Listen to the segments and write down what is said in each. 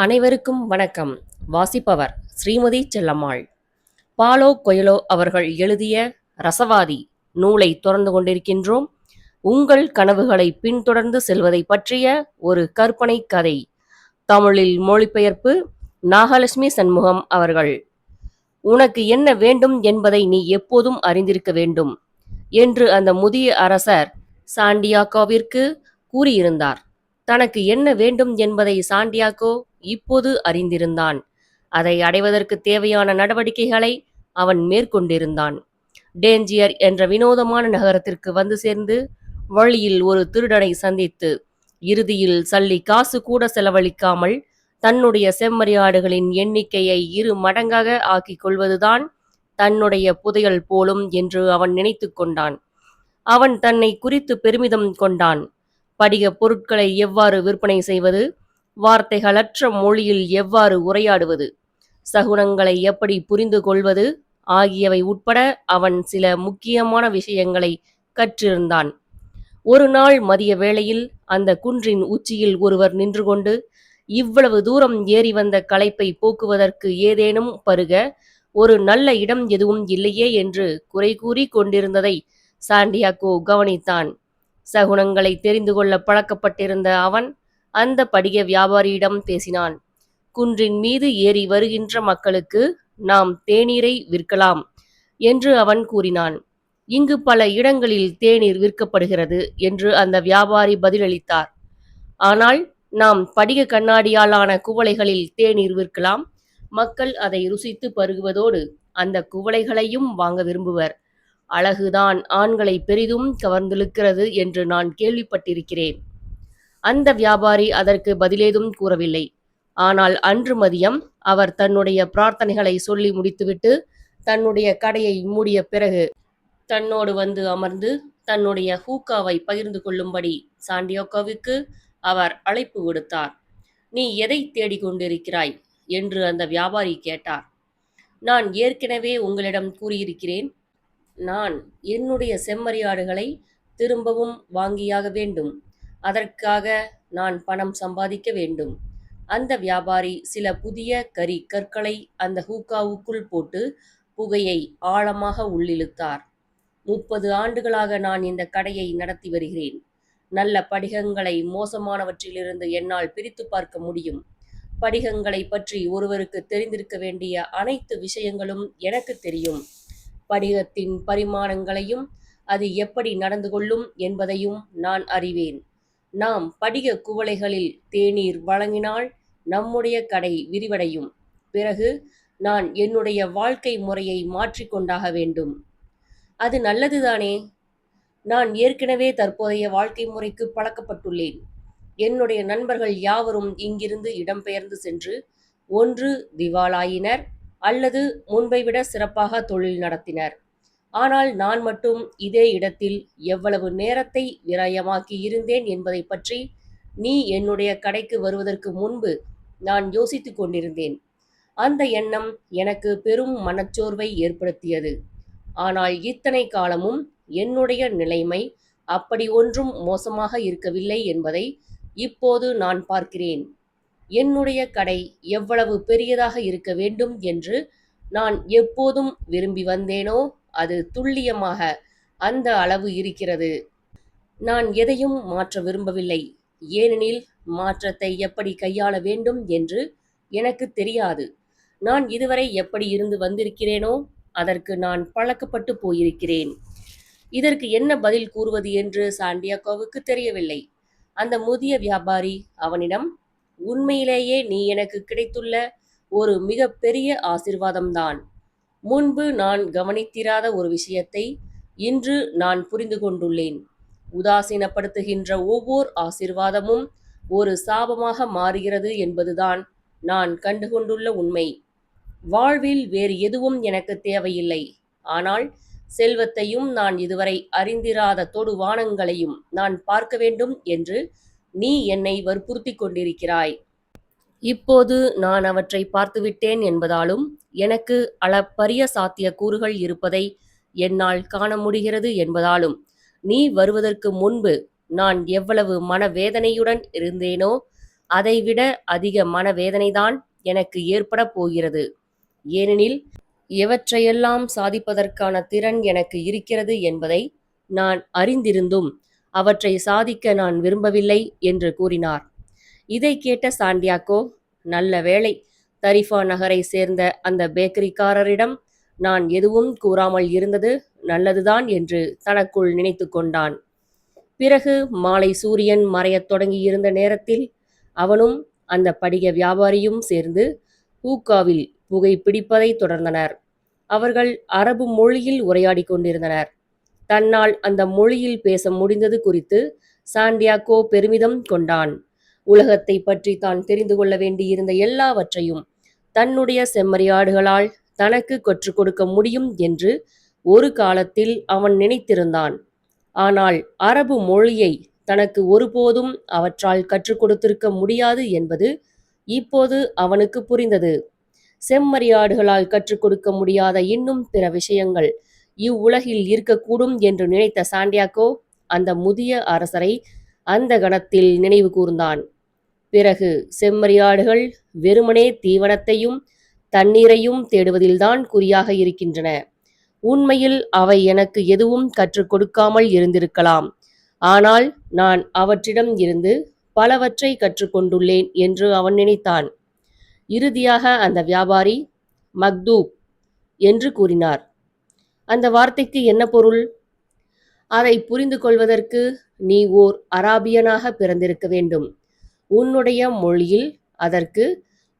அனைவருக்கும் வணக்கம். வாசிப்பவர் ஸ்ரீமதி செல்லம்மாள். பாலோ கொயலோ அவர்கள் எழுதிய ரசவாதி நூலை தொடர்ந்து கொண்டிருக்கின்றோம். உங்கள் கனவுகளை பின்தொடர்ந்து செல்வதை பற்றிய ஒரு கற்பனை கதை. தமிழில் மொழிபெயர்ப்பு நாகலட்சுமி சண்முகம் அவர்கள். உனக்கு என்ன வேண்டும் என்பதை நீ எப்போதும் அறிந்திருக்க வேண்டும் என்று அந்த முதிய அரசர் சாண்டியாகோவிற்கு கூறியிருந்தார். தனக்கு என்ன வேண்டும் என்பதை சாண்டியாகோ இப்போது அறிந்திருந்தான். அதை அடைவதற்கு தேவையான நடவடிக்கைகளை அவன் மேற்கொண்டிருந்தான். டேஞ்சியர் என்ற வினோதமான நகரத்திற்கு வந்து சேர்ந்து வழியில் ஒரு திருடனை சந்தித்து இறுதியில் சல்லி காசு கூட செலவழிக்காமல் தன்னுடைய செம்மறியாடுகளின் எண்ணிக்கையை 2 மடங்காக ஆக்கிக் கொள்வதுதான் தன்னுடைய புதையல் போலும் என்று அவன் நினைத்து கொண்டான். அவன் தன்னை குறித்து பெருமிதம் கொண்டான். படிக பொருட்களை எவ்வாறு விற்பனை செய்வது, வார்த்தைகளற்ற மொழியில் எவ்வாறு உரையாடுவது, சகுனங்களை எப்படி புரிந்து கொள்வது ஆகியவை உட்பட அவன் சில முக்கியமான விஷயங்களை கற்றிருந்தான். ஒரு நாள் மதிய வேளையில் அந்த குன்றின் உச்சியில் ஒருவர் நின்று கொண்டு, இவ்வளவு தூரம் ஏறி வந்த களைப்பை போக்குவதற்கு ஏதேனும் பருக ஒரு நல்ல இடம் எதுவும் இல்லையே என்று குறை கூறி கொண்டிருந்ததை சாண்டியாகோ கவனித்தான். சகுனங்களை தெரிந்து கொள்ள பழக்கப்பட்டிருந்த அவன் அந்த படிக வியாபாரியிடம் பேசினான். குன்றின் மீது ஏறி வருகின்ற மக்களுக்கு நாம் தேநீரை விற்கலாம் என்று அவன் கூறினான். இங்கு பல இடங்களில் தேநீர் விற்கப்படுகிறது என்று அந்த வியாபாரி பதிலளித்தார். ஆனால் நாம் படிக கண்ணாடியாலான குவளைகளில் தேநீர் விற்கலாம். மக்கள் அதை ருசித்து பருகுவதோடு அந்த குவளைகளையும் வாங்க விரும்புவர். அழகுதான் ஆண்களை பெரிதும் கவர்ந்திழுக்கிறது என்று நான் கேள்விப்பட்டிருக்கிறேன். அந்த வியாபாரி அதற்கு பதிலேதும் கூறவில்லை. ஆனால் அன்று மதியம் அவர் தன்னுடைய பிரார்த்தனைகளை சொல்லி முடித்துவிட்டு தன்னுடைய கடையை மூடிய பிறகு தன்னோடு வந்து அமர்ந்து தன்னுடைய ஹூக்காவை பகிர்ந்து கொள்ளும்படி சாண்டியாகோவுக்கு அவர் அழைப்பு விடுத்தார். நீ எதை தேடிக்கொண்டிருக்கிறாய் என்று அந்த வியாபாரி கேட்டார். நான் ஏற்கனவே உங்களிடம் கூறியிருக்கிறேன். நான் என்னுடைய செம்மறியாடுகளை திரும்பவும் வாங்கியாக வேண்டும். அதற்காக நான் பணம் சம்பாதிக்க வேண்டும். அந்த வியாபாரி சில புதிய கரி கற்களை அந்த ஹூக்காவுக்குள் போட்டு புகையை ஆழமாக உள்ளிழுத்தார். 30 ஆண்டுகளாக நான் இந்த கடையை நடத்தி வருகிறேன். நல்ல படிகங்களை மோசமானவற்றிலிருந்து என்னால் பிரித்து பார்க்க முடியும். படிகங்களை பற்றி ஒருவருக்கு தெரிந்திருக்க வேண்டிய அனைத்து விஷயங்களும் எனக்கு தெரியும். படிகத்தின் பரிமாணங்களையும் அது எப்படி நடந்து கொள்ளும் என்பதையும் நான் அறிவேன். நாம் படிக குவளைகளில் தேநீர் வழங்கினால் நம்முடைய கடை விரிவடையும். பிறகு நான் என்னுடைய வாழ்க்கை முறையை மாற்றிக்கொண்டாக வேண்டும். அது நல்லதுதானே? நான் ஏற்கனவே தற்போதைய வாழ்க்கை முறைக்கு பழக்கப்பட்டுள்ளேன். என்னுடைய நண்பர்கள் யாவரும் இங்கிருந்து இடம்பெயர்ந்து சென்று ஒன்று திவாலாயினர் அல்லது முன்பை விட சிறப்பாக தொழில் நடத்தினர். ஆனால் நான் மட்டும் இதே இடத்தில் எவ்வளவு நேரத்தை விரயமாக்கி இருந்தேன் என்பதை பற்றி நீ என்னுடைய கடைக்கு வருவதற்கு முன்பு நான் யோசித்துக் கொண்டிருந்தேன். அந்த எண்ணம் எனக்கு பெரும் மனச்சோர்வை ஏற்படுத்தியது. ஆனால் இத்தனை காலமும் என்னுடைய நிலைமை அப்படி ஒன்றும் மோசமாக இருக்கவில்லை என்பதை இப்போது நான் பார்க்கிறேன். என்னுடைய கடை எவ்வளவு பெரியதாக இருக்க வேண்டும் என்று நான் எப்போதும் விரும்பி வந்தேனோ அது துல்லியமாக அந்த அளவு இருக்கிறது. நான் எதையும் மாற்ற விரும்பவில்லை. ஏனெனில் மாற்றத்தை எப்படி கையாள வேண்டும் என்று எனக்கு தெரியாது. நான் இதுவரை எப்படி இருந்து வந்திருக்கிறேனோ அதற்கு நான் பழக்கப்பட்டு போயிருக்கிறேன். இதற்கு என்ன பதில் கூறுவது என்று சாண்டியாகோவுக்கு தெரியவில்லை. அந்த முதிய வியாபாரி அவனிடம், உண்மையிலேயே நீ எனக்கு கிடைத்துள்ள ஒரு மிக பெரிய ஆசிர்வாதம்தான். முன்பு நான் கவனித்திராத ஒரு விஷயத்தை இன்று நான் புரிந்து கொண்டுள்ளேன். உதாசீனப்படுத்துகின்ற ஒவ்வொரு ஆசிர்வாதமும் ஒரு சாபமாக மாறுகிறது என்பதுதான் நான் கண்டுகொண்டுள்ள உண்மை. வாழ்வில் வேறு எதுவும் எனக்கு தேவையில்லை. ஆனால் செல்வத்தையும் நான் இதுவரை அறிந்திராத தொடுவானங்களையும் நான் பார்க்க வேண்டும் என்று நீ என்னை வற்புறுத்தி கொண்டிருக்கிறாய். இப்போது நான் அவற்றை பார்த்துவிட்டேன் என்பதாலும் எனக்கு அளப்பரிய சாத்திய கூறுகள் இருப்பதை என்னால் காண முடிகிறது என்பதாலும் நீ வருவதற்கு முன்பு நான் எவ்வளவு மனவேதனையுடன் இருந்தேனோ அதைவிட அதிக மனவேதனைதான் எனக்கு ஏற்படப் போகிறது. ஏனெனில் எவற்றையெல்லாம் சாதிப்பதற்கான திறன் எனக்கு இருக்கிறது என்பதை நான் அறிந்திருந்தும் அவற்றை சாதிக்க நான் விரும்பவில்லை என்று கூறினார். இதை கேட்ட சாண்டியாகோ, நல்ல வேளை, தரிஃபா நகரை சேர்ந்த அந்த பேக்கரிக்காரரிடம் நான் எதுவும் கூறாமல் இருந்தது நல்லதுதான் என்று தனக்குள் நினைத்து கொண்டான். பிறகு மாலை சூரியன் மறையத் தொடங்கியிருந்த நேரத்தில் அவனும் அந்த படிக வியாபாரியும் சேர்ந்து ஹூக்காவில் புகை பிடிப்பதை தொடர்ந்தனர். அவர்கள் அரபு மொழியில் உரையாடி கொண்டிருந்தனர். தன்னால் அந்த மொழியில் பேச முடிந்தது குறித்து சாண்டியாகோ பெருமிதம் கொண்டான். உலகத்தை பற்றி தான் தெரிந்து கொள்ள வேண்டியிருந்த எல்லாவற்றையும் தன்னுடைய செம்மறியாடுகளால் தனக்கு கற்றுக் கொடுக்க முடியும் என்று ஒரு காலத்தில் அவன் நினைத்திருந்தான். ஆனால் அரபு மொழியை தனக்கு ஒருபோதும் அவற்றால் கற்றுக் கொடுத்திருக்க முடியாது என்பது இப்போது அவனுக்கு புரிந்தது. செம்மறியாடுகளால் கற்றுக் கொடுக்க முடியாத இன்னும் பிற விஷயங்கள் இவ்வுலகில் இருக்கக்கூடும் என்று நினைத்த சாண்டியாகோ அந்த முதிய அரசரை அந்த கணத்தில் நினைவு கூர்ந்தான். பிறகு செம்மறியாடுகள் வெறுமனே தீவனத்தையும் தண்ணீரையும் தேடுவதில்தான் குறியாக இருக்கின்றன. உண்மையில் அவை எனக்கு எதுவும் கற்றுக் கொடுக்காமல் இருந்திருக்கலாம். ஆனால் நான் அவற்றிடம் இருந்து பலவற்றை கற்றுக்கொண்டுள்ளேன் என்று அவன் நினைத்தான். இறுதியாக அந்த வியாபாரி மக்தூப் என்று கூறினார். அந்த வார்த்தைக்கு என்ன பொருள்? அதை புரிந்து கொள்வதற்கு நீ ஓர் அராபியனாக பிறந்திருக்க வேண்டும். உன்னுடைய மொழியில் அதற்கு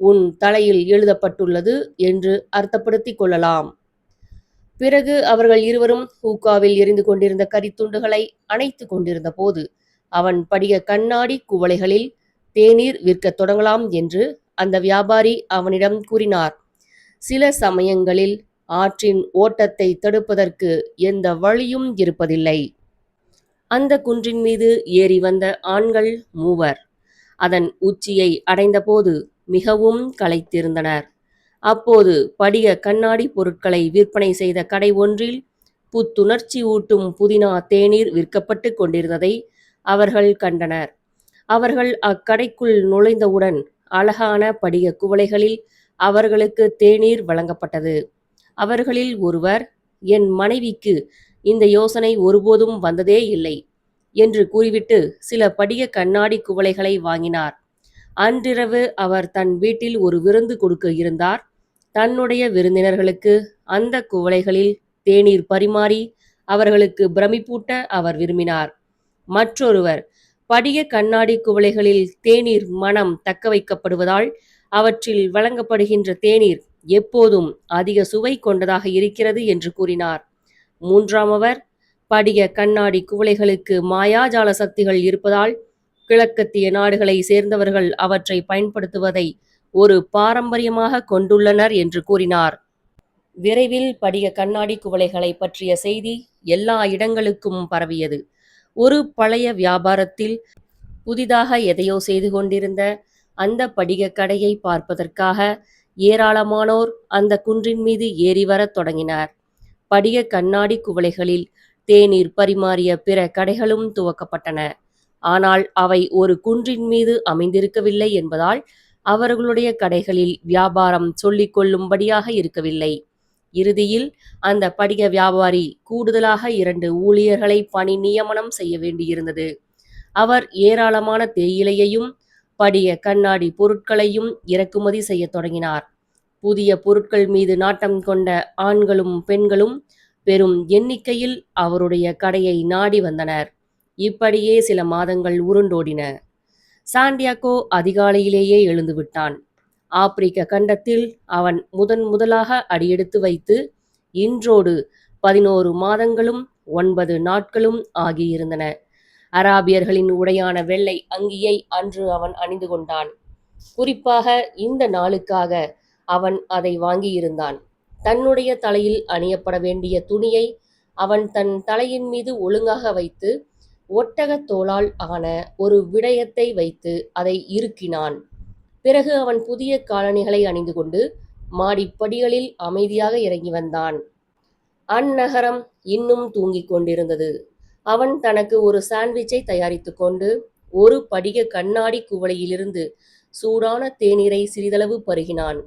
உன் தலையில் எழுதப்பட்டுள்ளது என்று அர்த்தப்படுத்திக் கொள்ளலாம். பிறகு அவர்கள் இருவரும் ஹூக்காவில் எரிந்து கொண்டிருந்த கரித்துண்டுகளை அணைத்து கொண்டிருந்த போது அவன் படிக கண்ணாடி குவளைகளில் தேநீர் விற்கத் தொடங்கலாம் என்று அந்த வியாபாரி அவனிடம் கூறினார். சில சமயங்களில் ஆற்றின் ஓட்டத்தை தடுப்பதற்கு எந்த வழியும் இருப்பதில்லை. அந்த குன்றின் மீது ஏறி வந்த ஆண்கள் மூவர் அதன் உச்சியை அடைந்தபோது மிகவும் களைத்திருந்தனர். அப்போது படிக கண்ணாடி பொருட்களை விற்பனை செய்த கடை ஒன்றில் புத்துணர்ச்சி ஊட்டும் புதினா தேநீர் விற்கப்பட்டு கொண்டிருந்ததை அவர்கள் கண்டனர். அவர்கள் அக்கடைக்குள் நுழைந்தவுடன் அழகான படிக குவளைகளில் அவர்களுக்கு தேநீர் வழங்கப்பட்டது. அவர்களில் ஒருவர், என் மனைவிக்கு இந்த யோசனை ஒருபோதும் வந்ததே இல்லை என்று கூறிவிட்டு சில படிக கண்ணாடி குவளைகளை வாங்கினார். அன்றிரவு அவர் தன் வீட்டில் ஒரு விருந்து கொடுக்க இருந்தார். தன்னுடைய விருந்தினர்களுக்கு அந்த குவளைகளில் தேநீர் பரிமாறி அவர்களுக்கு பிரமிப்பூட்ட அவர் விரும்பினார். மற்றொருவர், படிக கண்ணாடி குவளைகளில் தேநீர் மனம் தக்க வைக்கப்படுவதால் அவற்றில் வழங்கப்படுகின்ற தேநீர் எப்போதும் அதிக சுவை கொண்டதாக இருக்கிறது என்று கூறினார். மூன்றாமவர், படிக கண்ணாடி குவளைகளுக்கு மாயாஜால சக்திகள் இருப்பதால் கிழக்கத்திய நாடுகளை சேர்ந்தவர்கள் அவற்றை பயன்படுத்துவதை ஒரு பாரம்பரியமாக கொண்டுள்ளனர் என்று கூறினார். விரைவில் படிக கண்ணாடி குவளைகளை பற்றிய செய்தி எல்லா இடங்களுக்கும் பரவியது. ஒரு பழைய வியாபாரத்தில் புதிதாக எதையோ செய்து கொண்டிருந்த அந்த படிக கடையை பார்ப்பதற்காக ஏராளமானோர் அந்த குன்றின் மீது ஏறி வரத் தொடங்கினர். படிக கண்ணாடி குவளைகளில் தேநீர் பரிமாறிய பிற கடைகளும் துவக்கப்பட்டன. ஆனால் அவை ஒரு குன்றின் மீது அமைந்திருக்கவில்லை என்பதால் அவர்களுடைய கடைகளில் வியாபாரம் சொல்லிக் கொள்ளும்படியாக இருக்கவில்லை. இறுதியில் அந்த படிக வியாபாரி கூடுதலாக 2 ஊழியர்களை பணி நியமனம் செய்ய வேண்டியிருந்தது. அவர் ஏராளமான தேயிலையையும் படிக கண்ணாடி பொருட்களையும் இறக்குமதி செய்யத் தொடங்கினார். புதிய பொருட்கள் மீது நாட்டம் கொண்ட ஆண்களும் பெண்களும் பெரும் எண்ணிக்கையில் அவருடைய கடையை நாடி வந்தனர். இப்படியே சில மாதங்கள் உருண்டோடின. சாண்டியாகோ அதிகாலையிலேயே எழுந்துவிட்டான். ஆப்பிரிக்க கண்டத்தில் அவன் முதலாக அடியெடுத்து வைத்து இன்றோடு 11 மாதங்களும் 9 நாட்களும் ஆகியிருந்தன. அராபியர்களின் உடையான வெள்ளை அங்கியை அன்று அவன் அணிந்து கொண்டான். குறிப்பாக இந்த நாளுக்காக அவன் அதை வாங்கியிருந்தான். தன்னுடைய தலையில் அணியப்பட வேண்டிய துணியை அவன் தன் தலையின் மீது ஒழுங்காக வைத்து ஒட்டகத் தோலால் ஆன ஒரு விடயத்தை வைத்து அதை இறுக்கினான். பிறகு அவன் புதிய காலணிகளை அணிந்து கொண்டு மாடிப்படிகளில் அமைதியாக இறங்கி வந்தான். அந்நகரம் இன்னும் தூங்கிக் கொண்டிருந்தது. அவன் தனக்கு ஒரு சாண்ட்விச்சை தயாரித்து கொண்டு ஒரு படிக கண்ணாடி குவளையிலிருந்து சூடான தேநீரை சிறிதளவு பருகினான்.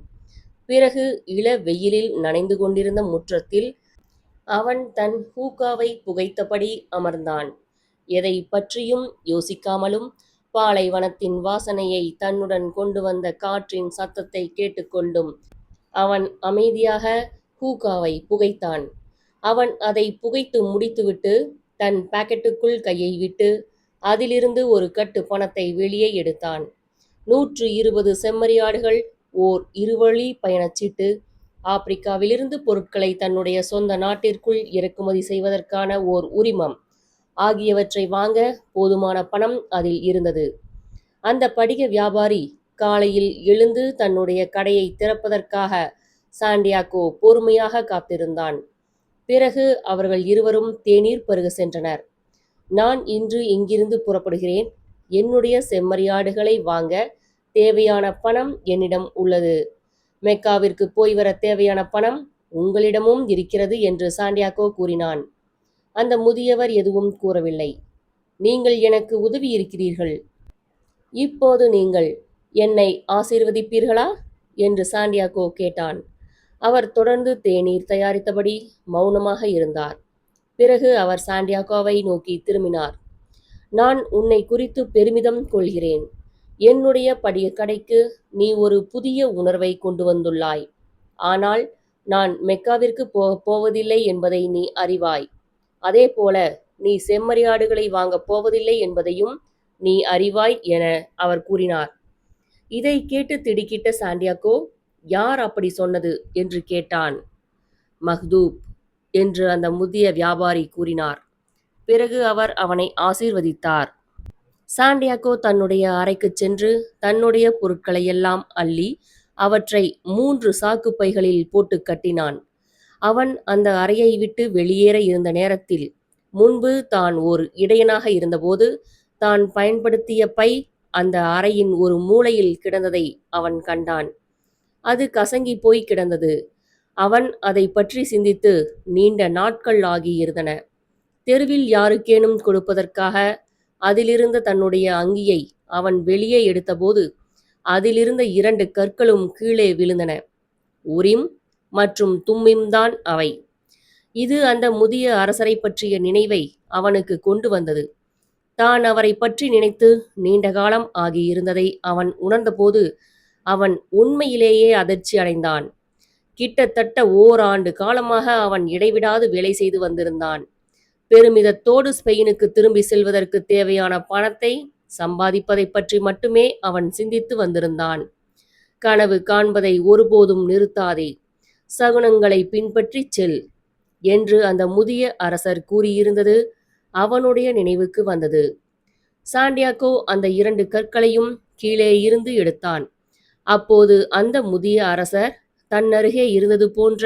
பிறகு இள வெயிலில் நனைந்து கொண்டிருந்த முற்றத்தில் அவன் தன் ஹூக்காவை புகைத்தபடி அமர்ந்தான். எதை பற்றியும் யோசிக்காமலும் பாலைவனத்தின் வாசனையை தன்னுடன் கொண்டு வந்த காற்றின் சத்தத்தை கேட்டுக்கொண்டும் அவன் அமைதியாக ஹூக்காவை புகைத்தான். அவன் அதை புகைத்து முடித்துவிட்டு தன் பாக்கெட்டுக்குள் கையை விட்டு அதிலிருந்து ஒரு கட்டு பணத்தை வெளியே எடுத்தான். 120 செம்மறியாடுகள், ஓர் இருவழி பயணச்சீட்டு, ஆப்பிரிக்காவிலிருந்து பொருட்களை தன்னுடைய சொந்த நாட்டிற்குள் இறக்குமதி செய்வதற்கான ஓர் உரிமம் ஆகியவற்றை வாங்க போதுமான பணம் அதில் இருந்தது. அந்த படிக வியாபாரி காலையில் எழுந்து தன்னுடைய கடையை திறப்பதற்காக சாண்டியாகோ பொறுமையாக காத்திருந்தான். பிறகு அவர்கள் இருவரும் தேநீர் பருக சென்றனர். நான் இன்று இங்கிருந்து புறப்படுகிறேன். என்னுடைய செம்மறியாடுகளை வாங்க தேவையான பணம் என்னிடம் உள்ளது. மெக்காவிற்கு போய் வர தேவையான பணம் உங்களிடமும் இருக்கிறது என்று சாண்டியாகோ கூறினான். அந்த முதியவர் எதுவும் கூறவில்லை. நீங்கள் எனக்கு உதவி இருக்கிறீர்கள். இப்போது நீங்கள் என்னை ஆசீர்வதிப்பீர்களா என்று சாண்டியாகோ கேட்டான். அவர் தொடர்ந்து தேநீர் தயாரித்தபடி மௌனமாக இருந்தார். பிறகு அவர் சாண்டியாகோவை நோக்கி திரும்பினார். நான் உன்னை குறித்து பெருமிதம் கொள்கிறேன். என்னுடைய படிய கடைக்கு நீ ஒரு புதிய உணர்வை கொண்டு வந்துள்ளாய். ஆனால் நான் மெக்காவிற்கு போவதில்லை என்பதை நீ அறிவாய். அதேபோல நீ செம்மறியாடுகளை வாங்கப் போவதில்லை என்பதையும் நீ அறிவாய் என அவர் கூறினார். இதை கேட்டு திடுக்கிட்ட சாண்டியாகோ, யார் அப்படி சொன்னது என்று கேட்டான். மஹ்தூப் என்று அந்த முதிய வியாபாரி கூறினார். பிறகு அவர் அவனை ஆசீர்வதித்தார். சாண்டியாகோ தன்னுடைய அறைக்குச் சென்று தன்னுடைய பொருட்களையெல்லாம் அள்ளி அவற்றை 3 சாக்கு பைகளில் போட்டு கட்டினான். அவன் அந்த அறையை விட்டு வெளியேற இருந்த நேரத்தில் முன்பு தான் ஓர் இடையனாக இருந்தபோது தான் பயன்படுத்திய பை அந்த அறையின் ஒரு மூலையில் கிடந்ததை அவன் கண்டான். அது கசங்கி போய் கிடந்தது. அவன் அதை பற்றி சிந்தித்து நீண்ட நாட்கள் ஆகியிருந்தன. தெருவில் யாருக்கேனும் கொடுப்பதற்காக அதிலிருந்த தன்னுடைய அங்கியை அவன் வெளியே எடுத்தபோது அதிலிருந்த 2 கற்களும் கீழே விழுந்தன. உரிம் மற்றும் தும்மிம் தான் அவை. இது அந்த முதிய அரசரை பற்றிய நினைவை அவனுக்கு கொண்டு வந்தது. தான் அவரை பற்றி நினைத்து நீண்ட காலம் ஆகியிருந்ததை அவன் உணர்ந்தபோது அவன் உண்மையிலேயே அதிர்ச்சி அடைந்தான். கிட்டத்தட்ட ஓராண்டு காலமாக அவன் இடைவிடாது வேலை செய்து வந்திருந்தான். பெருமிதத்தோடு ஸ்பெயினுக்கு திரும்பி செல்வதற்கு தேவையான பணத்தை சம்பாதிப்பதை பற்றி மட்டுமே அவன் சிந்தித்து வந்திருந்தான். கனவு காண்பதை ஒருபோதும் நிறுத்தாதே, சகுனங்களை பின்பற்றி செல் என்று அந்த முதிய அரசர் கூறியிருந்தது அவனுடைய நினைவுக்கு வந்தது. சாண்டியாகோ அந்த 2 கற்களையும் கீழே இருந்து எடுத்தான். அப்போது அந்த முதிய அரசர் தன்னருகே இருந்தது போன்ற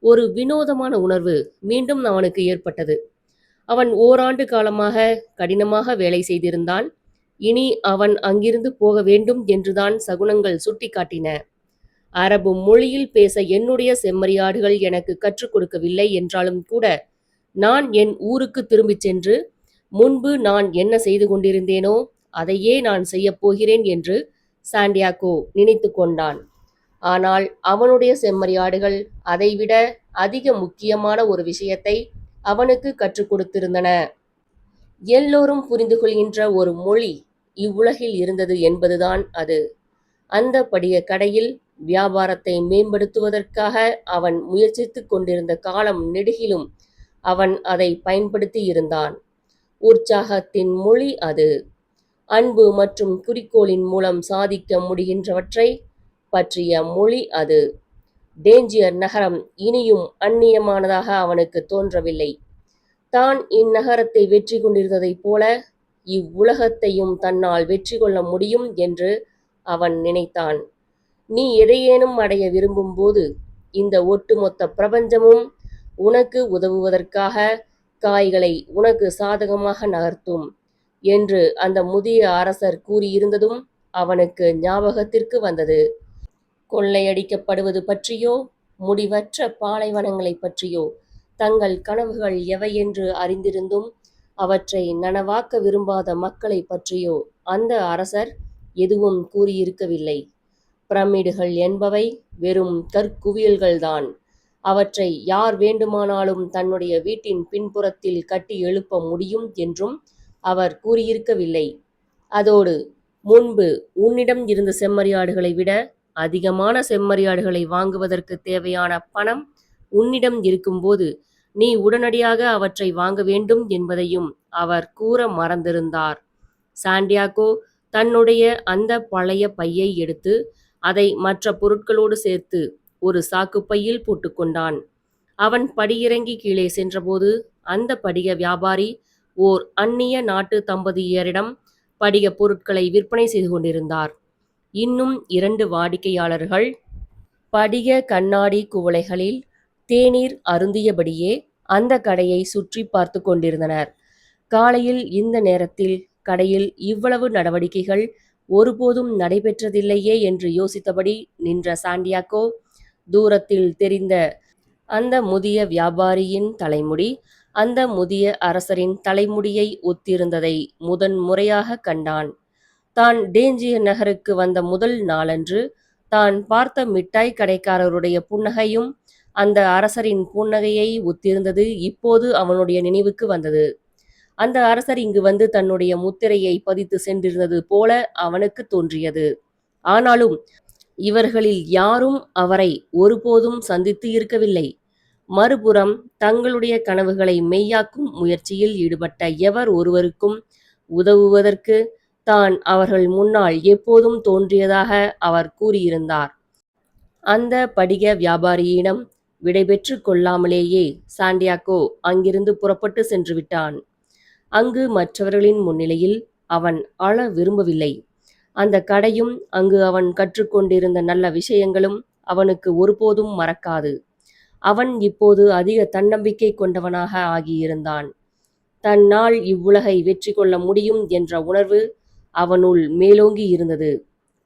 ஒரு வினோதமான உணர்வு மீண்டும் அவனுக்கு ஏற்பட்டது. அவன் ஓராண்டு காலமாக கடினமாக வேலை செய்திருந்தான். இனி அவன் அங்கிருந்து போக வேண்டும் என்றுதான் சகுனங்கள் சுட்டிக்காட்டின. அரபு மொழியில் பேச என்னுடைய செம்மறியாடுகள் எனக்கு கற்றுக் கொடுக்கவில்லை என்றாலும் கூட நான் என் ஊருக்கு திரும்பிச் சென்று முன்பு நான் என்ன செய்து கொண்டிருந்தேனோ அதையே நான் செய்யப் போகிறேன் என்று சாண்டியாகோ நினைத்து கொண்டான். ஆனால் அவனுடைய செம்மறியாடுகள் அதைவிட அதிக முக்கியமான ஒரு விஷயத்தை அவனுக்கு கற்றுக் கொடுத்திருந்தன. எல்லோரும் புரிந்து கொள்கின்ற ஒரு மொழி இவ்வுலகில் இருந்தது என்பதுதான் அது. அந்த படிய கடையில் வியாபாரத்தை மேம்படுத்துவதற்காக அவன் முயற்சித்துக் கொண்டிருந்த காலம் நெடுகிலும் அவன் அதை பயன்படுத்தி இருந்தான். உற்சாகத்தின் மொழி அது. அன்பு மற்றும் குறிக்கோளின் மூலம் சாதிக்க முடிகின்றவற்றை பற்றிய மொழி அது. டேஞ்சியர் நகரம் இனியும் அந்நியமானதாக அவனுக்கு தோன்றவில்லை. தான் இந்நகரத்தை வெற்றி கொண்டிருந்ததைப் போல இவ்வுலகத்தையும் தன்னால் வெற்றி கொள்ள முடியும் என்று அவன் நினைத்தான். நீ எதையேனும் அடைய விரும்பும் போது இந்த ஒட்டுமொத்த பிரபஞ்சமும் உனக்கு உதவுவதற்காக காய்களை உனக்கு சாதகமாக நகர்த்தும் என்று அந்த முதிய அரசர் கூறியிருந்ததும் அவனுக்கு ஞாபகத்திற்கு வந்தது. கொள்ளையடிக்கப்படுவது பற்றியோ முடிவற்ற பாலைவனங்களை பற்றியோ தங்கள் கனவுகள் எவையென்று அறிந்திருந்தும் அவற்றை நனவாக்க விரும்பாத மக்களை பற்றியோ அந்த அரசர் எதுவும் கூறியிருக்கவில்லை. பிரமிடுகள் என்பவை வெறும் கற்குவியல்கள்தான். அவற்றை யார் வேண்டுமானாலும் தன்னுடைய வீட்டின் பின்புறத்தில் கட்டி எழுப்ப முடியும் என்றும் அவர் கூறியிருக்கவில்லை. அதோடு முன்பு உன்னிடம் இருந்த செம்மறியாடுகளை விட அதிகமான செம்மறியாடுகளை வாங்குவதற்கு தேவையான பணம் உன்னிடம் இருக்கும்போது நீ உடனடியாக அவற்றை வாங்க வேண்டும் என்பதையும் அவர் கூற மறந்திருந்தார். சாண்டியாகோ தன்னுடைய அந்த பழைய பையை எடுத்து அதை மற்ற பொருட்களோடு சேர்த்து ஒரு சாக்குப்பையில் போட்டுக்கொண்டான். அவன் படியிறங்கி கீழே சென்றபோது அந்த படிக வியாபாரி ஓர் அந்நிய நாட்டு தம்பதியரிடம் படிக பொருட்களை விற்பனை செய்து கொண்டிருந்தார். இன்னும் 2 வாடிக்கையாளர்கள் படிக கண்ணாடி குவளைகளில் தேநீர் அருந்தியபடியே அந்த கடையை சுற்றி பார்த்து கொண்டிருந்தனர். காலையில் இந்த நேரத்தில் கடையில் இவ்வளவு நடவடிக்கைகள் ஒருபோதும் நடைபெற்றதில்லையே என்று யோசித்தபடி நின்ற சாண்டியாகோ தூரத்தில் தெரிந்த அந்த முதிய வியாபாரியின் தலைமுடி அந்த முதிய அரசரின் தலைமுடியை ஒத்திருந்ததை முதன் முறையாக கண்டான். தான் டேஞ்சியர் நகருக்கு வந்த முதல் நாளன்று தான் பார்த்த மிட்டாய் கடைக்காரருடைய புன்னகையும் அந்த அரசரின் புன்னகையை ஒத்திருந்தது இப்போது அவனுடைய நினைவுக்கு வந்தது. அந்த அரசர் இங்கு வந்து தன்னுடைய முத்திரையை பதித்து சென்றிருந்தது போல அவனுக்கு தோன்றியது. ஆனாலும் இவர்களில் யாரும் அவரை ஒருபோதும் சந்தித்து இருக்கவில்லை. மறுபுறம் தங்களுடைய கனவுகளை மெய்யாக்கும் முயற்சியில் ஈடுபட்ட எவர் ஒருவருக்கும் உதவுவதற்கு தான் அவர்கள் முன்னால் எப்போதும் தோன்றியதாக அவர் கூறியிருந்தார். அந்த படிக வியாபாரியிடம் விடைபெற்று கொள்ளாமலேயே சாண்டியாகோ அங்கிருந்து புறப்பட்டு சென்று விட்டான். அங்கு மற்றவர்களின் முன்னிலையில் அவன் அழ விரும்பவில்லை. அந்த கடையும் அங்கு அவன் கற்றுக்கொண்டிருந்த நல்ல விஷயங்களும் அவனுக்கு ஒருபோதும் மறக்காது. அவன் இப்போது அதிக தன்னம்பிக்கை கொண்டவனாக ஆகியிருந்தான். தன்னால் இவ்வுலகை வெற்றி கொள்ள முடியும் என்ற உணர்வு அவனுள் மேலோங்கி இருந்தது.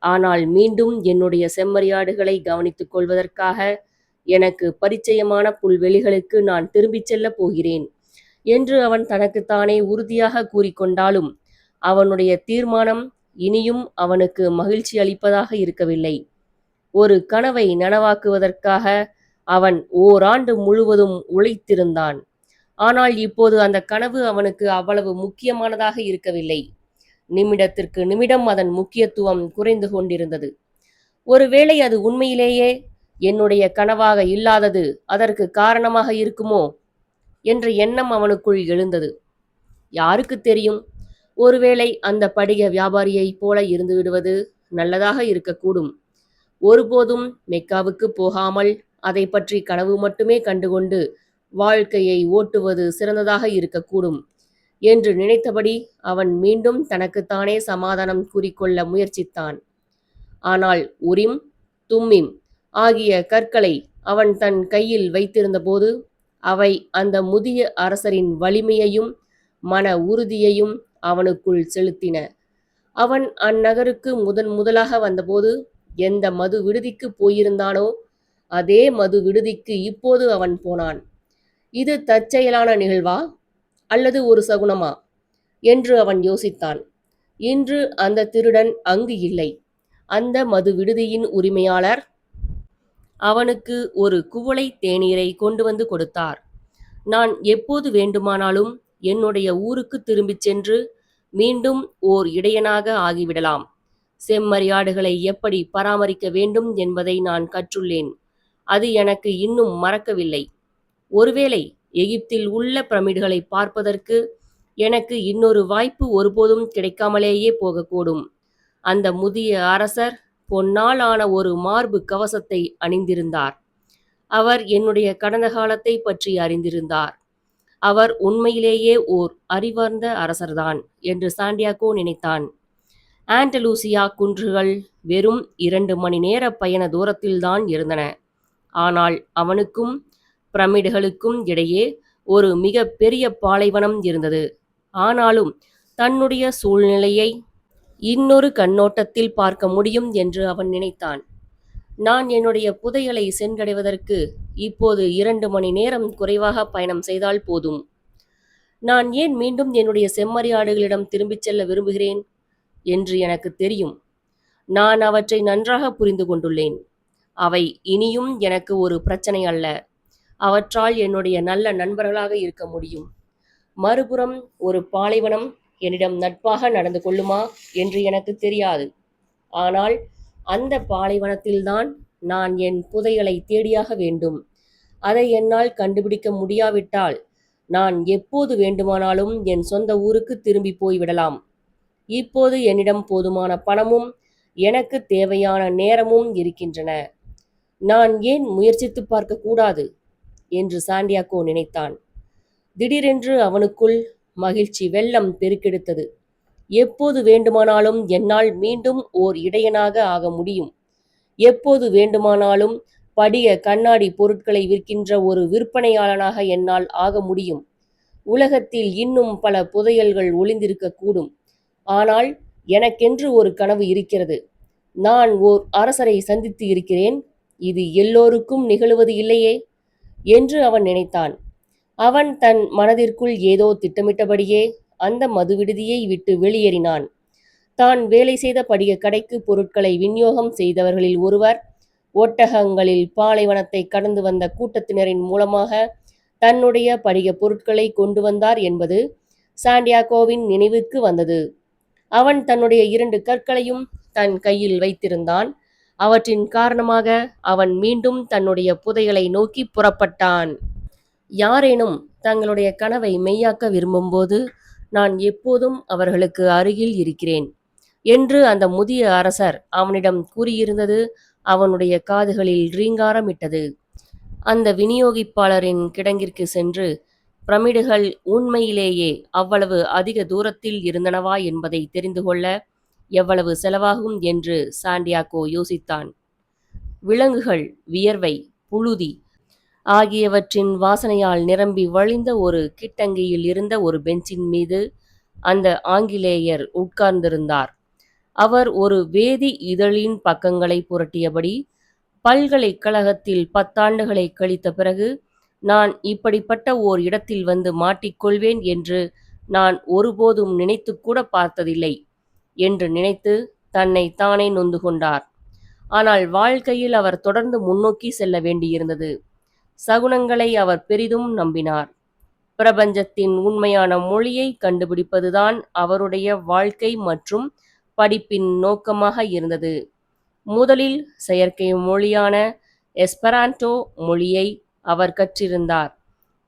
ஆனால் மீண்டும் என்னுடைய செம்மறியாடுகளை கவனித்துக் கொள்வதற்காக எனக்கு பரிச்சயமான புல்வெளிகளுக்கு நான் திரும்பிச் செல்லப் போகிறேன் என்று அவன் தனக்குத்தானே உறுதியாக கூறிக்கொண்டாலும் அவனுடைய தீர்மானம் இனியும் அவனுக்கு மகிழ்ச்சி அளிப்பதாக இருக்கவில்லை. ஒரு கனவை நனவாக்குவதற்காக அவன் ஓராண்டு முழுவதும் உழைத்திருந்தான். ஆனால் இப்போது அந்த கனவு அவனுக்கு அவ்வளவு முக்கியமானதாக இருக்கவில்லை. நிமிடத்திற்கு நிமிடம் அதன் முக்கியத்துவம் குறைந்து கொண்டிருந்தது. ஒருவேளை அது உண்மையிலேயே என்னுடைய கனவாக இல்லாதது அதற்கு காரணமாக இருக்குமோ என்ற எண்ணம் அவனுக்குள் எழுந்தது. யாருக்கு தெரியும், ஒருவேளை அந்த படிக வியாபாரியைப் போல இருந்து விடுவது நல்லதாக இருக்கக்கூடும். ஒருபோதும் மெக்காவுக்கு போகாமல் அதை பற்றி கனவு மட்டுமே கண்டுகொண்டு வாழ்க்கையை ஓட்டுவது சிறந்ததாக இருக்கக்கூடும் என்று நினைத்தபடி அவன் மீண்டும் தனக்குத்தானே சமாதானம் கூறிக்கொள்ள முயற்சித்தான். ஆனால் உரிம், தும்மிம் ஆகிய கற்களை அவன் தன் கையில் வைத்திருந்தபோது அவை அந்த முதிய அரசரின் வலிமையையும் மன உறுதியையும் அவனுக்குள் செலுத்தின. அவன் அந்நகருக்கு முதலாக வந்தபோது எந்த மது விடுதிக்கு போயிருந்தானோ அதே மது விடுதிக்கு இப்போது அவன் போனான். இது தற்செயலான நிகழ்வா அல்லது ஒரு சகுனமா என்று அவன் யோசித்தான். இன்று அந்த திருடன் அங்கு இல்லை. அந்த மது விடுதியின் உரிமையாளர் அவனுக்கு ஒரு குவளை தேநீரை கொண்டு வந்து கொடுத்தார். நான் எப்போது வேண்டுமானாலும் என்னுடைய ஊருக்கு திரும்பிச் சென்று மீண்டும் ஓர் இடையனாக ஆகிவிடலாம். செம்மறியாடுகளை எப்படி பராமரிக்க வேண்டும் என்பதை நான் கற்றுள்ளேன். அது எனக்கு இன்னும் மறக்கவில்லை. ஒருவேளை எகிப்தில் உள்ள பிரமிடுகளை பார்ப்பதற்கு எனக்கு இன்னொரு வாய்ப்பு ஒருபோதும் கிடைக்காமலேயே போகக்கூடும். அந்த முதிய அரசர் பொன்னால் ஆன ஒரு மார்பு கவசத்தை அணிந்திருந்தார். அவர் என்னுடைய கடந்த காலத்தை பற்றி அறிந்திருந்தார். அவர் உண்மையிலேயே ஓர் அறிவார்ந்த அரசர்தான் என்று சாண்டியாகோ நினைத்தான். ஆண்டலூசியா குன்றுகள் வெறும் 2 மணி நேர பயண தூரத்தில்தான் இருந்தன. ஆனால் அவனுக்கும் பிரமிடுகளுக்கும் இடையே ஒரு மிக பெரிய பாலைவனம் இருந்தது. ஆனாலும் தன்னுடைய சூழ்நிலையை இன்னொரு கண்ணோட்டத்தில் பார்க்க முடியும் என்று அவன் நினைத்தான். நான் என்னுடைய புதையலை சென்றடைவதற்கு இப்போது 2 மணி நேரம் குறைவாக பயணம் செய்தால் போதும். நான் ஏன் மீண்டும் என்னுடைய செம்மறியாடுகளிடம் திரும்பிச் செல்ல விரும்புகிறேன் என்று எனக்கு தெரியும். நான் அவற்றை நன்றாக புரிந்து கொண்டுள்ளேன். அவை இனியும் எனக்கு ஒரு பிரச்சனை அல்ல. அவற்றால் என்னுடைய நல்ல நண்பர்களாக இருக்க முடியும். மறுபுறம் ஒரு பாலைவனம் என்னிடம் நட்பாக நடந்து கொள்ளுமா என்று எனக்கு தெரியாது. ஆனால் அந்த பாலைவனத்தில்தான் நான் என் புதையலை தேடியாக வேண்டும். அதை என்னால் கண்டுபிடிக்க முடியாவிட்டால் நான் எப்போது வேண்டுமானாலும் என் சொந்த ஊருக்கு திரும்பி போய்விடலாம். இப்போது என்னிடம் போதுமான பணமும் எனக்கு தேவையான நேரமும் இருக்கின்றன. நான் ஏன் முயற்சித்து பார்க்க கூடாது என்று சாண்டியாகோ நினைத்தான். திடீரென்று அவனுக்குள் மகிழ்ச்சி வெள்ளம் பெருக்கெடுத்தது. எப்போது வேண்டுமானாலும் என்னால் மீண்டும் ஓர் இடையனாக ஆக முடியும். எப்போது வேண்டுமானாலும் படிக கண்ணாடி பொருட்களை விற்கின்ற ஒரு விற்பனையாளனாக என்னால் ஆக முடியும். உலகத்தில் இன்னும் பல புதையல்கள் ஒளிந்திருக்கக்கூடும். ஆனால் எனக்கென்று ஒரு கனவு இருக்கிறது. நான் ஓர் அரசரை சந்தித்து இருக்கிறேன். இது எல்லோருக்கும் நிகழுவது இல்லையே என்று அவன் நினைத்தான். அவன் தன் மனதிற்குள் ஏதோ திட்டமிட்டபடியே அந்த மதுவிடுதியை விட்டு வெளியேறினான். தான் வேலை செய்த படிக கடைக்கு பொருட்களை விநியோகம் செய்தவர்களில் ஒருவர் ஒட்டகங்களில் பாலைவனத்தை கடந்து வந்த கூட்டத்தினரின் மூலமாக தன்னுடைய படிக பொருட்களை கொண்டு வந்தார் என்பது சாண்டியாகோவின் நினைவுக்கு வந்தது. அவன் தன்னுடைய 2 கற்களையும் தன் கையில் வைத்திருந்தான். அவற்றின் காரணமாக அவன் மீண்டும் தன்னுடைய புதையலை நோக்கி புறப்பட்டான். யாரேனும் தங்களுடைய கனவை மெய்யாக்க விரும்பும்போது நான் எப்போதும் அவர்களுக்கு அருகில் இருக்கிறேன் என்று அந்த முதிய அரசர் அவனிடம் கூறியிருந்தது அவனுடைய காதுகளில் ரீங்காரமிட்டது. அந்த விநியோகிப்பாளரின் கிடங்கிற்கு சென்று பிரமிடுகள் உண்மையிலேயே அவ்வளவு அதிக தூரத்தில் இருந்தனவா என்பதை தெரிந்து கொள்ள எவ்வளவு செலவாகும் என்று சாண்டியாகோ யோசித்தான். விலங்குகள், வியர்வை, புழுதி ஆகியவற்றின் வாசனையால் நிரம்பி வழிந்த ஒரு கிட்டங்கியில் இருந்த ஒரு பெஞ்சின் மீது அந்த ஆங்கிலேயர் உட்கார்ந்திருந்தார். அவர் ஒரு வேதி இதழின் பக்கங்களை புரட்டியபடி, பல்கலைக்கழகத்தில் 10 ஆண்டுகளை கழித்த பிறகு நான் இப்படிப்பட்ட ஓர் இடத்தில் வந்து மாட்டிக்கொள்வேன் என்று நான் ஒருபோதும் நினைத்து கூட பார்த்ததில்லை என்று நினைத்து தன்னை தானே நொந்து கொண்டார். ஆனால் வாழ்க்கையில் அவர் தொடர்ந்து முன்னோக்கி செல்ல வேண்டியிருந்தது. சகுனங்களை அவர் பெரிதும் நம்பினார். பிரபஞ்சத்தின் உண்மையான மொழியை கண்டுபிடிப்பதுதான் அவருடைய வாழ்க்கை மற்றும் படிப்பின் நோக்கமாக இருந்தது. முதலில் செயற்கை மொழியான எஸ்பெரான்டோ மொழியை அவர் கற்றிருந்தார்.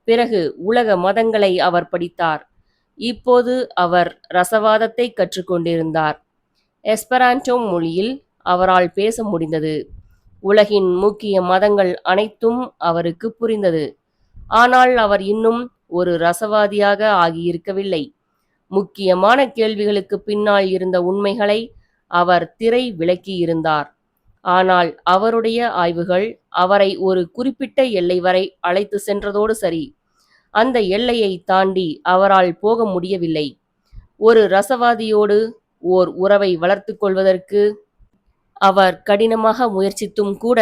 பிறகு உலக மதங்களை அவர் படித்தார். இப்போது அவர் ரசவாதத்தை கற்றுக்கொண்டிருந்தார். எஸ்பெரான்டோ மொழியில் அவரால் பேச முடிந்தது. உலகின் முக்கிய மதங்கள் அனைத்தும் அவருக்கு புரிந்தது. ஆனால் அவர் இன்னும் ஒரு ரசவாதியாக ஆகியிருக்கவில்லை. முக்கியமான கேள்விகளுக்கு பின்னால் இருந்த உண்மைகளை அவர் திரை விலக்கியிருந்தார். ஆனால் அவருடைய ஆய்வுகள் அவரை ஒரு குறிப்பிட்ட எல்லை வரை அழைத்து சென்றதோடு சரி. அந்த எல்லையை தாண்டி அவரால் போக முடியவில்லை. ஒரு ரசவாதியோடு ஓர் உறவை வளர்த்து கொள்வதற்கு அவர் கடினமாக முயற்சித்தும் கூட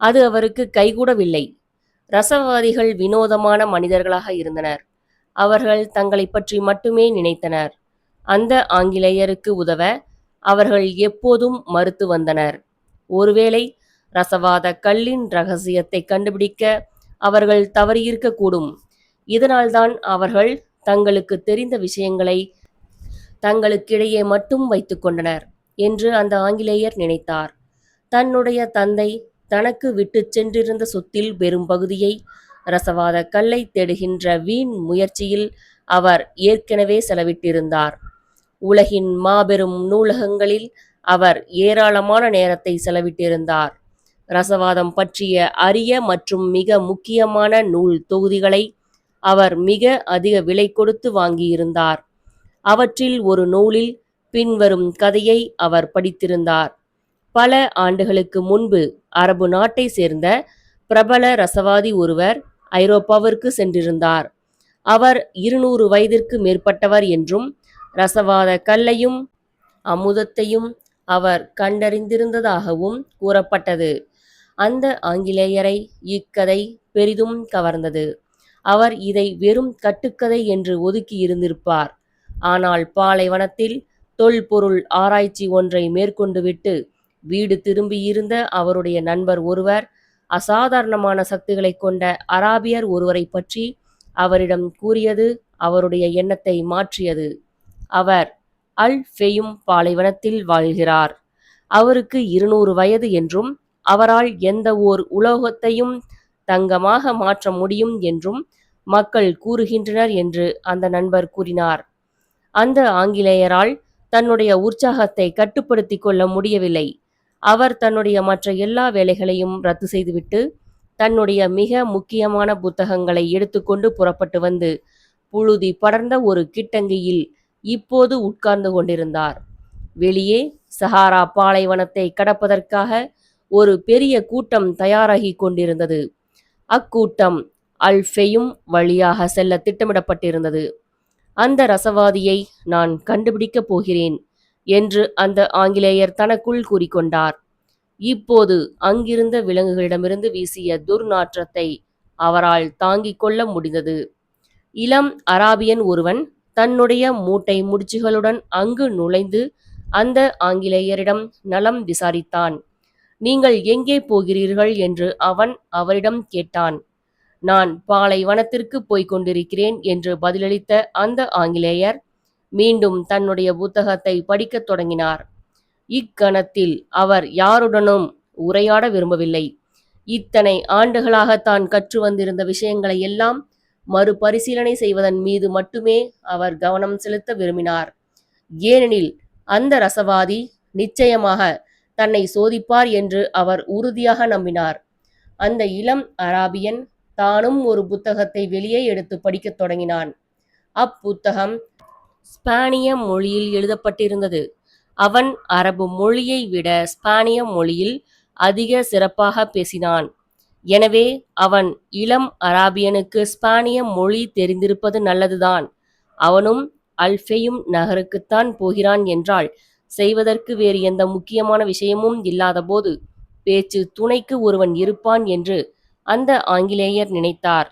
அது அவருக்கு கைகூடவில்லை. ரசவாதிகள் வினோதமான மனிதர்களாக இருந்தனர். அவர்கள் தங்களை பற்றி மட்டுமே நினைத்தனர். அந்த ஆங்கிலேயருக்கு உதவ அவர்கள் எப்போதும் மறுத்து வந்தனர். ஒருவேளை ரசவாத கல்லின் இரகசியத்தை கண்டுபிடிக்க அவர்கள் தவறியிருக்கக்கூடும். இதனால்தான் அவர்கள் தங்களுக்கு தெரிந்த விஷயங்களை தங்களுக்கிடையே மட்டும் வைத்துக் கொண்டனர் என்று அந்த ஆங்கிலேயர் நினைத்தார். தன்னுடைய தந்தை தனக்கு விட்டுச் சென்றிருந்த சொத்தில் பெரும் பகுதியை ரசவாத கல்லை தேடுகின்ற வீண் முயற்சியில் அவர் ஏற்கனவே செலவிட்டிருந்தார். உலகின் மாபெரும் நூலகங்களில் அவர் ஏராளமான நேரத்தை செலவிட்டிருந்தார். ரசவாதம் பற்றிய அரிய மற்றும் மிக முக்கியமான நூல் தொகுதிகளை அவர் மிக அதிக விலை கொடுத்து வாங்கியிருந்தார். அவற்றில் ஒரு நூலில் பின்வரும் கதையை அவர் படித்திருந்தார். பல ஆண்டுகளுக்கு முன்பு அரபு நாட்டை சேர்ந்த பிரபல ரசவாதி ஒருவர் ஐரோப்பாவிற்கு சென்றிருந்தார். அவர் 200 வயதிற்கு மேற்பட்டவர் என்றும் ரசவாத கல்லையும் அமுதத்தையும் அவர் கண்டறிந்திருந்ததாகவும் கூறப்பட்டது. அந்த ஆங்கிலேயரை இக்கதை பெரிதும் கவர்ந்தது. அவர் இதை வெறும் கட்டுக்கதை என்று ஒதுக்கி இருந்திருப்பார். ஆனால் பாலைவனத்தில் தொல்பொருள் ஆராய்ச்சி ஒன்றை மேற்கொண்டுவிட்டு வீடு திரும்பியிருந்த அவருடைய நண்பர் ஒருவர் அசாதாரணமான சக்திகளை கொண்ட அராபியர் ஒருவரை பற்றி அவரிடம் கூறியது அவருடைய எண்ணத்தை மாற்றியது. அவர் அல் ஃபெயும் பாலைவனத்தில் வாழ்கிறார். அவருக்கு 200 வயது என்றும் அவரால் எந்த ஓர் உலோகத்தையும் தங்கமாக மாற்ற முடியும் என்றும் மக்கள் கூறுகின்றனர் என்று அந்த நண்பர் கூறினார். அந்த ஆங்கிலேயரால் தன்னுடைய உற்சாகத்தை கட்டுப்படுத்திக் கொள்ள முடியவில்லை. அவர் தன்னுடைய மற்ற எல்லா வேலைகளையும் ரத்து செய்துவிட்டு தன்னுடைய மிக முக்கியமான புத்தகங்களை எடுத்துக்கொண்டு புறப்பட்டு வந்து புழுதி படர்ந்த ஒரு கிட்டங்கியில் இப்போது உட்கார்ந்து கொண்டிருந்தார். வெளியே சஹாரா பாலைவனத்தை கடப்பதற்காக ஒரு பெரிய கூட்டம் தயாராகி கொண்டிருந்தது. அக்கூட்டம் அல் ஃபெயும் வழியாக செல்ல திட்டமிடப்பட்டிருந்தது. அந்த ரசவாதியை நான் கண்டுபிடிக்கப் போகிறேன் என்று அந்த ஆங்கிலேயர் தனக்குள் கூறிக்கொண்டார். இப்போது அங்கிருந்த விலங்குகளிடமிருந்து வீசிய துர்நாற்றத்தை அவரால் தாங்கிக் கொள்ள முடிந்தது. இளம் அராபியன் ஒருவன் தன்னுடைய மூட்டை முடிச்சுகளுடன் அங்கு நுழைந்து அந்த ஆங்கிலேயரிடம் நலம் விசாரித்தான். நீங்கள் எங்கே போகிறீர்கள் என்று அவன் அவரிடம் கேட்டான். நான் பாலைவனத்திற்கு போய்க் கொண்டிருக்கிறேன் என்று பதிலளித்த அந்த ஆங்கிலேயர் மீண்டும் தன்னுடைய புத்தகத்தை படிக்கத் தொடங்கினார். இக்கணத்தில் அவர் யாருடனும் உரையாட விரும்பவில்லை. இத்தனை ஆண்டுகளாக தான் கற்று வந்திருந்த விஷயங்களை எல்லாம் மறுபரிசீலனை செய்வதன் மீது மட்டுமே அவர் கவனம் செலுத்த விரும்பினார். ஏனெனில் அந்த ரசவாதி நிச்சயமாக தன்னை சோதிப்பார் என்று அவர் உறுதியாக நம்பினார். அந்த இளம் அராபியன் தானும் ஒரு புத்தகத்தை வெளியே எடுத்து படிக்கத் தொடங்கினான். அப்புத்தகம் ஸ்பானிய மொழியில் எழுதப்பட்டிருந்தது. அவன் அரபு மொழியை விட ஸ்பானிய மொழியில் அதிக சிறப்பாக பேசினான். எனவே அவன் இளம் அராபியனுக்கு ஸ்பானிய மொழி தெரிந்திருப்பது நல்லதுதான். அவனும் அல் ஃபெயும் நகருக்குத்தான் போகிறான் என்றால் செய்வதற்கு வேறு எந்த முக்கியமான விஷயமும் இல்லாதபோது பேச்சு துணைக்கு ஒருவன் இருப்பான் என்று அந்த ஆங்கிலேயர் நினைத்தார்.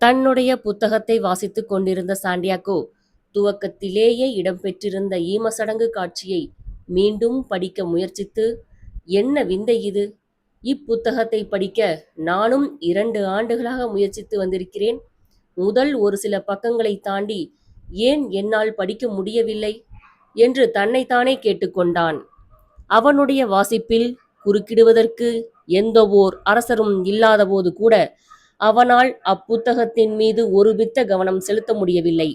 தன்னுடைய புத்தகத்தை வாசித்துக் கொண்டிருந்த சாண்டியாகோ துவக்கத்திலேயே இடம்பெற்றிருந்த ஈமசடங்கு காட்சியை மீண்டும் படிக்க முயற்சித்து, என்ன விந்தை இது! இப்புத்தகத்தை படிக்க நானும் 2 ஆண்டுகளாக முயற்சித்து வந்திருக்கிறேன். முதல் ஒரு சில பக்கங்களை தாண்டி ஏன் என்னால் படிக்க முடியவில்லை என்று தன்னைத்தானே கேட்டுக்கொண்டான். அவனுடைய வாசிப்பில் குறுக்கிடுவதற்கு எந்தவோர் அரசரும் இல்லாதபோது கூட அவனால் அப்புத்தகத்தின் மீது ஒருமித்த கவனம் செலுத்த முடியவில்லை.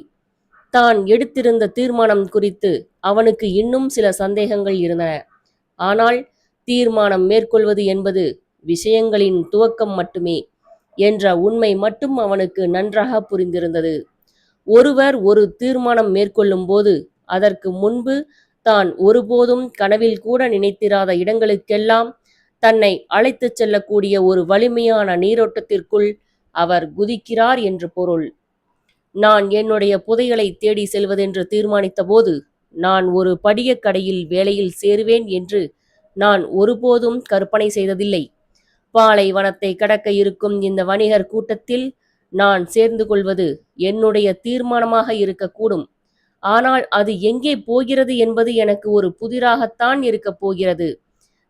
தான் எடுத்திருந்த தீர்மானம் குறித்து அவனுக்கு இன்னும் சில சந்தேகங்கள் இருந்தன. ஆனால் தீர்மானம் மேற்கொள்வது என்பது விஷயங்களின் துவக்கம் மட்டுமே என்ற உண்மை மட்டும் அவனுக்கு நன்றாக புரிந்திருந்தது. ஒருவர் ஒரு தீர்மானம் மேற்கொள்ளும் போது அதற்கு முன்பு தான் ஒருபோதும் கனவில் கூட நினைத்திராத இடங்களுக்கெல்லாம் தன்னை அழைத்துச் செல்லக்கூடிய ஒரு வலிமையான நீரோட்டத்திற்குள் அவர் குதிக்கிறார் என்று பொருள். நான் என்னுடைய புதையலை தேடி செல்வதென்று தீர்மானித்த போது நான் ஒரு படிகக் கடையில் வேலையில் சேருவேன் என்று நான் ஒருபோதும் கற்பனை செய்ததில்லை. பாலைவனத்தை கடக்க இருக்கும் இந்த வணிகர் கூட்டத்தில் நான் சேர்ந்து கொள்வது என்னுடைய தீர்மானமாக இருக்கக்கூடும். ஆனால் அது எங்கே போகிறது என்பது எனக்கு ஒரு புதிராகத்தான் இருக்கப் போகிறது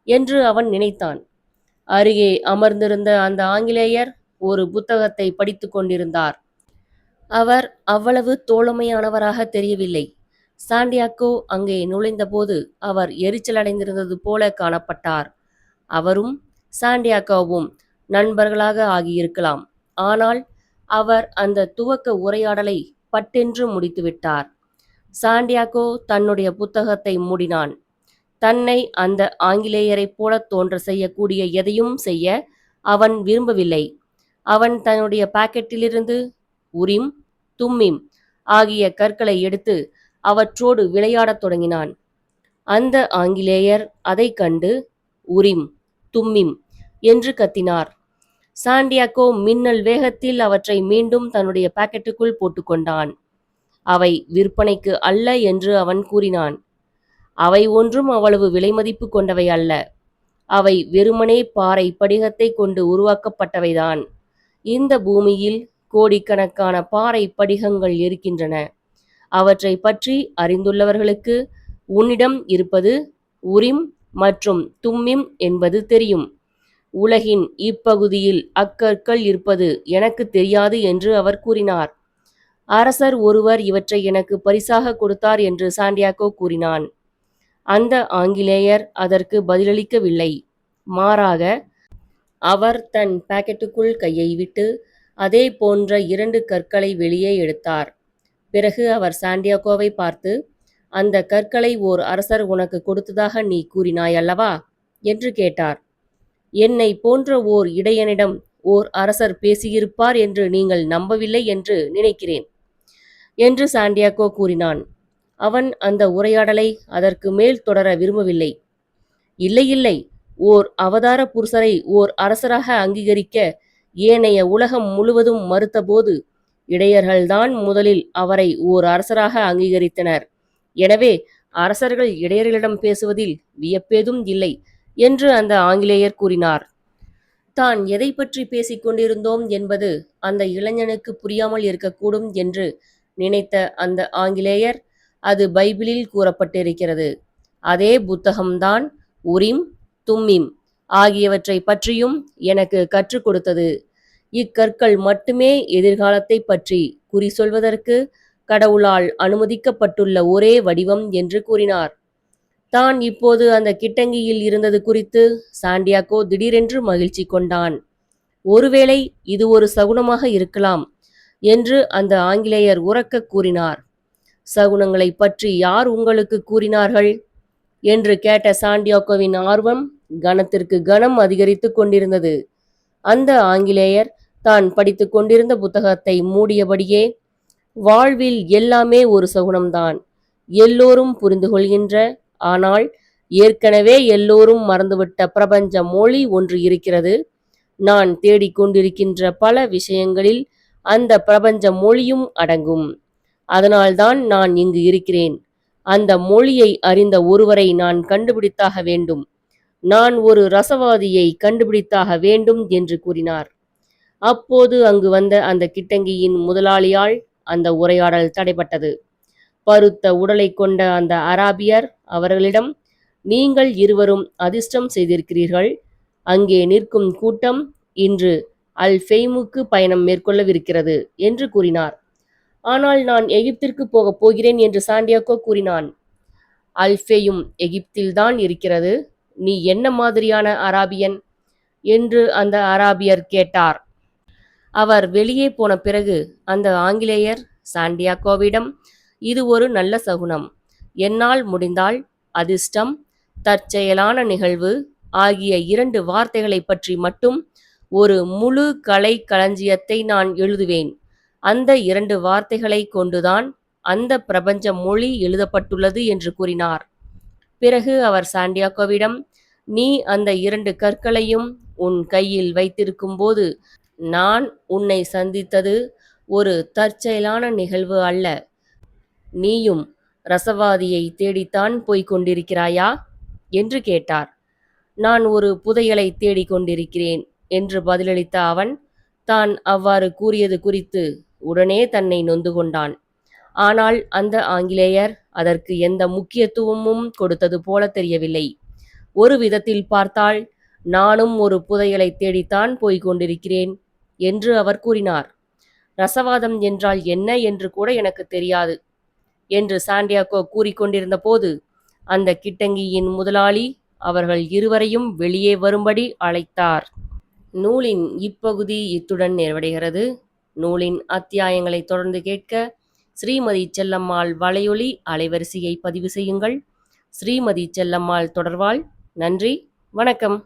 என்று அவன் நினைத்தான். அருகே அமர்ந்திருந்த அந்த ஆங்கிலேயர் ஒரு புத்தகத்தை படித்து கொண்டிருந்தார். அவர் அவ்வளவு தோழமையானவராக தெரியவில்லை. சாண்டியாகோ அங்கே நுழைந்தபோது அவர் எரிச்சலடைந்திருந்தது போல காணப்பட்டார். அவரும் சாண்டியாகோவும் நண்பர்களாக ஆகியிருக்கலாம். ஆனால் அவர் அந்த துவக்க உரையாடலை பட்டென்று முடித்துவிட்டார். சாண்டியாகோ தன்னுடைய புத்தகத்தை மூடினான். தன்னை அந்த ஆங்கிலேயரைப் போல தோன்ற செய்யக்கூடிய எதையும் செய்ய அவன் விரும்பவில்லை. அவன் தன்னுடைய பாக்கெட்டிலிருந்து உரிம், தும்மிம் ஆகிய கற்களை எடுத்து அவற்றோடு விளையாடத் தொடங்கினான். அந்த ஆங்கிலேயர் அதை கண்டு உரிம், தும்மிம் என்று கத்தினார். சாண்டியாகோ மின்னல் வேகத்தில் அவற்றை மீண்டும் தன்னுடைய பாக்கெட்டுக்குள் போட்டுக்கொண்டான். அவை விற்பனைக்கு அல்ல என்று அவன் கூறினான். அவை ஒன்றும் அவ்வளவு விலைமதிப்பு கொண்டவை அல்ல. அவை வெறுமனே பாறை படிகத்தை கொண்டு உருவாக்கப்பட்டவைதான். இந்த பூமியில் கோடிக்கணக்கான பாறை படிகங்கள் இருக்கின்றன. அவற்றை பற்றி அறிந்துள்ளவர்களுக்கு உன்னிடம் இருப்பது உரிம் மற்றும் தும்மிம் என்பது தெரியும். உலகின் இப்பகுதியில் அக்கற்கள் இருப்பது எனக்கு தெரியாது என்று அவர் கூறினார். அரசர் ஒருவர் இவற்றை எனக்கு பரிசாக கொடுத்தார் என்று சாண்டியாகோ கூறினான். அந்த ஆங்கிலேயர் அதற்கு பதிலளிக்கவில்லை. மாறாக அவர் தன் பாக்கெட்டுக்குள் கையை விட்டு அதே போன்ற 2 கற்களை வெளியே எடுத்தார். பிறகு அவர் சாண்டியாகோவை பார்த்து, அந்த கற்களை ஓர் அரசர் உனக்கு கொடுத்ததாக நீ கூறினாய் அல்லவா என்று கேட்டார். என்னை போன்ற ஓர் இடையனிடம் ஓர் அரசர் பேசியிருப்பார் என்று நீங்கள் நம்பவில்லை என்று நினைக்கிறேன் என்று சாண்டியாகோ கூறினான். அவன் அந்த உரையாடலை அதற்கு மேல் தொடர விரும்பவில்லை. இல்லை இல்லை, ஓர் அவதார புருஷரை ஓர் அரசராக அங்கீகரிக்க ஏனைய உலகம் முழுவதும் மறுத்தபோது இடையர்கள்தான் முதலில் அவரை ஓர் அரசராக அங்கீகரித்தனர். எனவே அரசர்கள் இடையர்களிடம் பேசுவதில் வியப்பேதும் இல்லை என்று அந்த ஆங்கிலேயர் கூறினார். தான் எதை பற்றி பேசிக் கொண்டிருந்தோம் என்பது அந்த இளைஞனுக்கு புரியாமல் இருக்கக்கூடும் என்று நினைத்த அந்த ஆங்கிலேயர், அது பைபிளில் கூறப்பட்டிருக்கிறது. அதே புத்தகம்தான் உரிம் தும்மிம் ஆகியவற்றை பற்றியும் எனக்கு கற்றுக் கொடுத்தது. இக்கற்கள் மட்டுமே எதிர்காலத்தை பற்றி குறி சொல்வதற்கு கடவுளால் அனுமதிக்கப்பட்டுள்ள ஒரே வடிவம் என்று கூறினார். தான் இப்போது அந்த கிட்டங்கியில் இருந்தது குறித்து சாண்டியாகோ திடீரென்று மகிழ்ச்சி கொண்டான். ஒருவேளை இது ஒரு சகுனமாக இருக்கலாம் என்று அந்த ஆங்கிலேயர் உரக்க கூறினார். சகுனங்களை பற்றி யார் உங்களுக்கு கூறினார்கள் என்று கேட்ட சாண்டியாகோவின் ஆர்வம் கணத்திற்கு கணம் அதிகரித்து கொண்டிருந்தது. அந்த ஆங்கிலேயர் தான் படித்து கொண்டிருந்த புத்தகத்தை மூடியபடியே, வாழ்வில் எல்லாமே ஒரு சகுனம்தான், எல்லோரும் புரிந்து கொள்கின்ற, ஆனால் ஏற்கனவே எல்லோரும் மறந்துவிட்ட பிரபஞ்ச மொழி ஒன்று இருக்கிறது. நான் தேடிக்கொண்டிருக்கின்ற பல விஷயங்களில் அந்த பிரபஞ்ச மொழியும் அடங்கும். அதனால்தான் நான் இங்கு இருக்கிறேன். அந்த மொழியை அறிந்த ஒருவரை நான் கண்டுபிடித்தாக வேண்டும். நான் ஒரு ரசவாதியை கண்டுபிடித்தாக வேண்டும் என்று கூறினார். அப்போது அங்கு வந்த அந்த கிட்டங்கியின் முதலாளியால் அந்த உரையாடல் தடைப்பட்டது. பருத்த உடலை கொண்ட அந்த அராபியர் அவர்களிடம், நீங்கள் இருவரும் அதிர்ஷ்டம் செய்திருக்கிறீர்கள். அங்கே நிற்கும் கூட்டம் இன்று அல்-ஃபெய்முக்கு பயணம் மேற்கொள்ளவிருக்கிறது என்று கூறினார். ஆனால் நான் எகிப்திற்கு போகப் போகிறேன் என்று சாண்டியாகோ கூறினான். அல்-ஃபெயும் எகிப்தில்தான் இருக்கிறது. நீ என்ன மாதிரியான அராபியன் என்று அந்த அராபியர் கேட்டார். அவர் வெளியே போன பிறகு அந்த ஆங்கிலேயர் சாண்டியாகோவிடம், இது ஒரு நல்ல சகுனம். என்னால் முடிந்தால் அதிர்ஷ்டம், தற்செயலான நிகழ்வு ஆகிய 2 வார்த்தைகளை பற்றி மட்டும் ஒரு முழு கலை களஞ்சியத்தை நான் எழுதுவேன். அந்த 2 வார்த்தைகளை கொண்டுதான் அந்த பிரபஞ்ச மொழி எழுதப்பட்டுள்ளது என்று கூறினார். பிறகு அவர் சாண்டியாகோவிடம், நீ அந்த 2 கற்களையும் உன் கையில் வைத்திருக்கும் போது நான் உன்னை சந்தித்தது ஒரு தற்செயலான நிகழ்வு அல்ல. நீயும் ரசவாதியை தேடித்தான் போய்க் கொண்டிருக்கிறாயா என்று கேட்டார். நான் ஒரு புதையலை தேடிக் கொண்டிருக்கிறேன் என்று பதிலளித்த அவன், தான் அவ்வாறு கூறியது குறித்து உடனே தன்னை நொந்து கொண்டான். ஆனால் அந்த ஆங்கிலேயர் அதற்கு எந்த முக்கியத்துவமும் கொடுத்தது போல தெரியவில்லை. ஒரு விதத்தில் பார்த்தால், நானும் ஒரு புதையலை தேடித்தான் போய்க் கொண்டிருக்கிறேன் என்று அவர் கூறினார். ரசவாதம் என்றால் என்ன என்று கூட எனக்கு தெரியாது என்று சாண்டியாகோ கூறிக்கொண்டிருந்த போது அந்த கிட்டங்கியின் முதலாளி அவர்கள் இருவரையும் வெளியே வரும்படி அழைத்தார். நூலின் இப்பகுதி இத்துடன் நிறைவடைகிறது. நூலின் அத்தியாயங்களை தொடர்ந்து கேட்க ஸ்ரீமதி செல்லம்மாள் வலையொலி அலைவரிசையை பதிவு செய்யுங்கள். ஸ்ரீமதி செல்லம்மாள் தொடர்வாள். நன்றி, வணக்கம்.